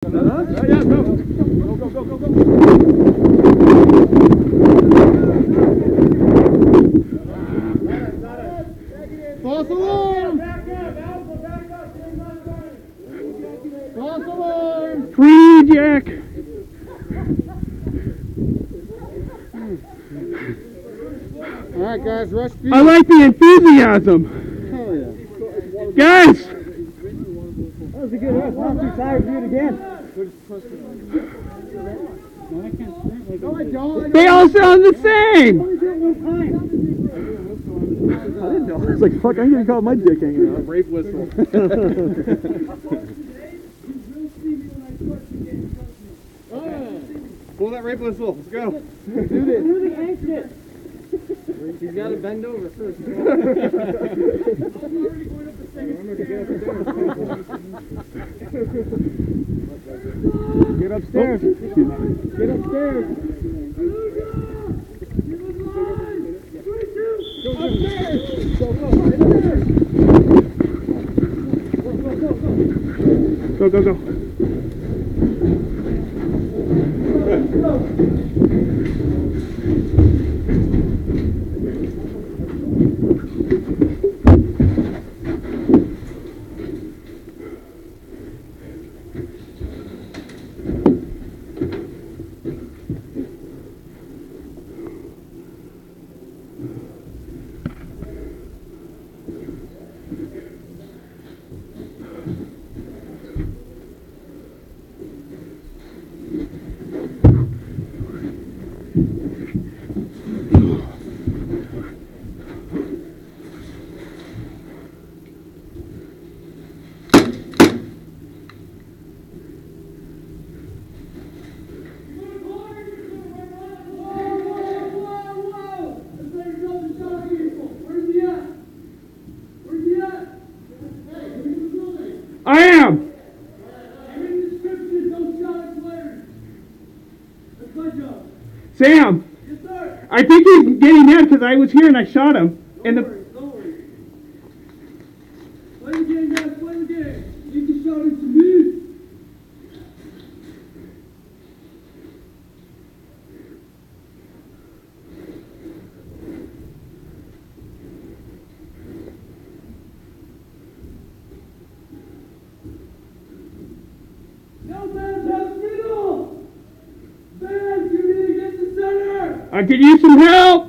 Yeah, go. Go. False alarm! False alarm! Free Jack! Alright guys, rush feet. I like the enthusiasm! Hell yeah. Guys! That was a good rush. I'm too tired to do it again. No, I don't. They all sound the same! I didn't know. I was like, fuck, I'm gonna call my dick hanging out. Rape whistle. Pull that rape whistle. Let's go. Do this. Do the exit. He's got to bend over first. Get upstairs. Get upstairs. Go. I am! Sam! Yes, sir. I think he's getting mad because I was here and I shot him. And the Don't worry. Play the game, guys. Play the game. You can shout it to me. No fans have middle. Fans, you need to get to center. I could use some help!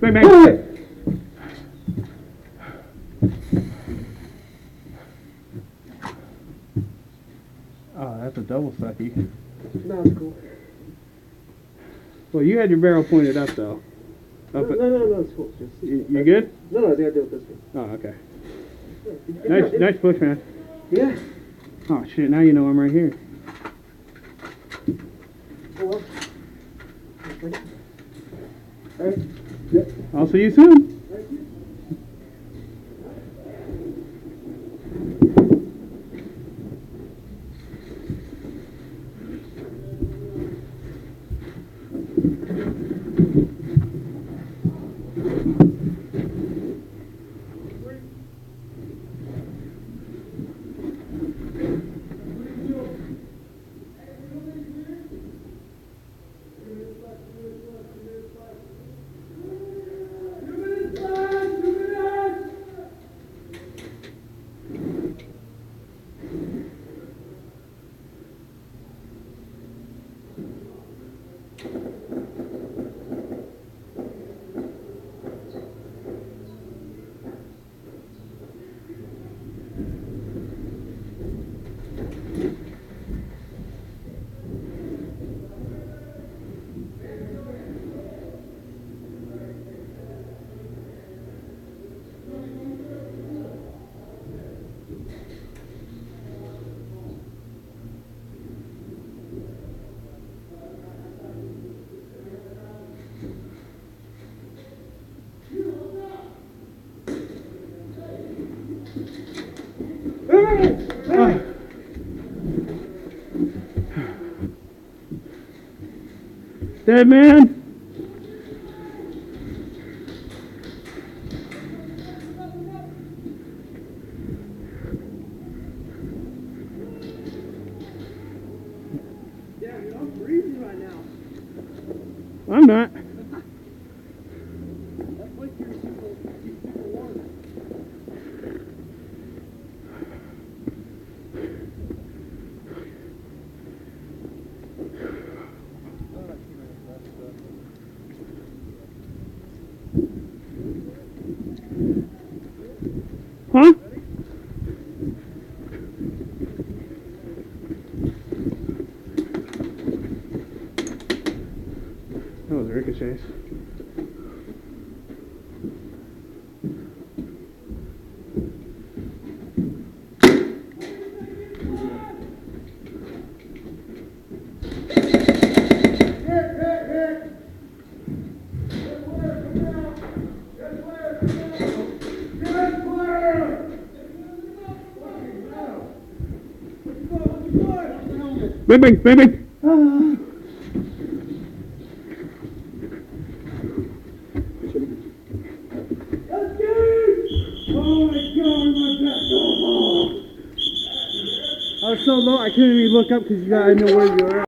Bang, bang. Hey! Oh, that's a double sucky. No, it's cool. Well, you had your barrel pointed up, though. No, Up at, no, it's cool. Just, you good? No, I think I do it this way. Oh, okay. Yeah, Nice push, man. Yeah. Oh, shit, now you know I'm right here. Oh, well. All right. Yep. I'll see you soon. Dead man. Yeah, I'm freezing right now. I'm not. That place here is super warm. Huh? That was ricochets. Bang, bang, bang, bang. I was so low I couldn't even look up because I didn't know where you were at.